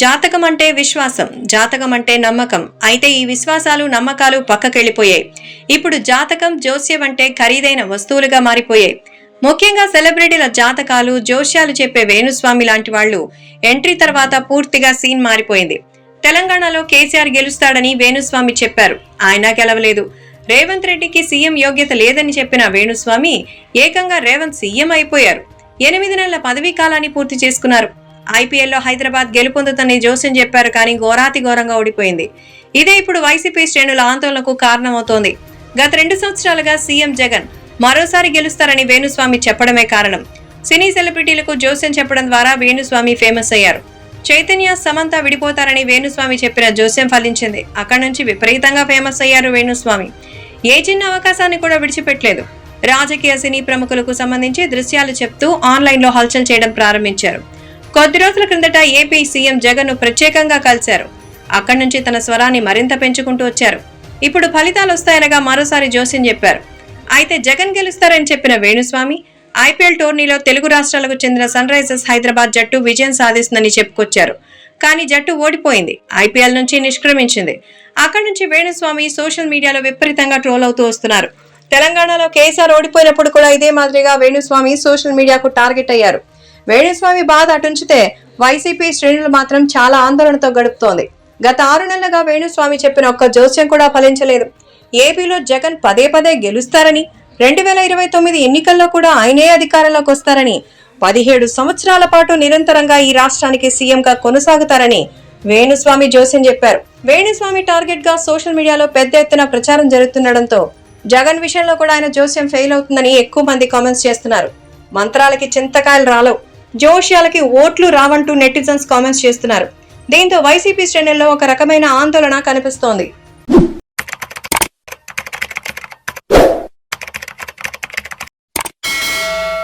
జాతకం అంటే విశ్వాసం, జాతకం అంటే నమ్మకం. అయితే ఈ విశ్వాసాలు నమ్మకాలు పక్కకెళ్లిపోయాయి. ఇప్పుడు జాతకం, జోస్యం అంటే ఖరీదైన వస్తువులుగా మారిపోయాయి. ముఖ్యంగా సెలబ్రిటీల జాతకాలు, జోస్యాలు చెప్పే వేణుస్వామి లాంటి వాళ్లు ఎంట్రీ తర్వాత పూర్తిగా సీన్ మారిపోయింది. తెలంగాణలో కేసీఆర్ గెలుస్తాడని వేణుస్వామి చెప్పారు. ఆయన గెలవలేదు. రేవంత్ రెడ్డికి సీఎం యోగ్యత లేదని చెప్పిన వేణుస్వామి ఏకంగా రేవంత్ సీఎం అయిపోయారు. 8 నెలల పదవీ కాలాన్ని పూర్తి చేసుకున్నారు. ఐపీఎల్లో హైదరాబాద్ గెలుపొందుతని జోస్యం చెప్పారు, కానీ ఘోరాతి ఘోరంగా ఓడిపోయింది. ఇదే ఇప్పుడు వైసీపీ శ్రేణుల ఆందోళనకు కారణమవుతోంది. గత 2 సంవత్సరాలుగా సీఎం జగన్ మరోసారి గెలుస్తారని వేణుస్వామి చెప్పడమే కారణం. సినీ సెలబ్రిటీలకు జోస్యం చెప్పడం ద్వారా వేణుస్వామి ఫేమస్ అయ్యారు. చైతన్య, సమంత విడిపోతారని వేణుస్వామి చెప్పిన జోస్యం ఫలించింది. అక్కడి నుంచి విపరీతంగా ఫేమస్ అయ్యారు వేణుస్వామి. ఏ చిన్న అవకాశాన్ని కూడా విడిచిపెట్టలేదు. రాజకీయ, సినీ ప్రముఖులకు సంబంధించి దృశ్యాలు చెప్తూ ఆన్లైన్లో హల్చల్ చేయడం ప్రారంభించారు. కొద్ది రోజుల క్రిందట ఏపీ సీఎం జగన్ ను ప్రత్యేకంగా కలిశారు. అక్కడి నుంచి తన స్వరాన్ని మరింత పెంచుకుంటూ వచ్చారు. ఇప్పుడు ఫలితాలు వస్తాయనగా మరోసారి జోస్యం చెప్పారు. అయితే జగన్ గెలుస్తారని చెప్పిన వేణుస్వామి ఐపీఎల్ టోర్నీలో తెలుగు రాష్ట్రాలకు చెందిన సన్ రైజర్స్ హైదరాబాద్ జట్టు విజయం సాధిస్తుందని చెప్పుకొచ్చారు. కానీ జట్టు ఓడిపోయింది. ఐపీఎల్ నుంచి నిష్క్రమించింది. అక్కడి నుంచి వేణుస్వామి సోషల్ మీడియాలో విపరీతంగా ట్రోల్ అవుతూ వస్తున్నారు. తెలంగాణలో కేసీఆర్ ఓడిపోయినప్పుడు కూడా ఇదే మాదిరిగా వేణుస్వామి సోషల్ మీడియాకు టార్గెట్ అయ్యారు. వేణుస్వామి బాధ అటుంచితే వైసీపీ శ్రేణులు మాత్రం చాలా ఆందోళనతో గడుపుతోంది. గత 6 నెలలుగా వేణుస్వామి చెప్పిన ఒక్క జోస్యం కూడా ఫలించలేదు. ఏపీలో జగన్ పదే పదే గెలుస్తారని, 2029 ఎన్నికల్లో కూడా ఆయనే అధికారంలోకి వస్తారని, 17 సంవత్సరాల పాటు నిరంతరంగా ఈ రాష్ట్రానికి సీఎంగా కొనసాగుతారని వేణుస్వామి జోస్యం చెప్పారు. వేణుస్వామి టార్గెట్ గా సోషల్ మీడియాలో పెద్ద ఎత్తున ప్రచారం జరుగుతుండటంతో జగన్ విషయంలో కూడా ఆయన జోస్యం ఫెయిల్ అవుతుందని ఎక్కువ మంది కామెంట్స్ చేస్తున్నారు. మంత్రాలకి చింతకాయలు రాలవు, జోష్యాలకి ఓట్లు రావంటూ నెటిజన్స్ కామెంట్స్ చేస్తున్నారు. దీంతో వైసీపీ శ్రేణుల్లో ఒక రకమైన ఆందోళన కనిపిస్తోంది.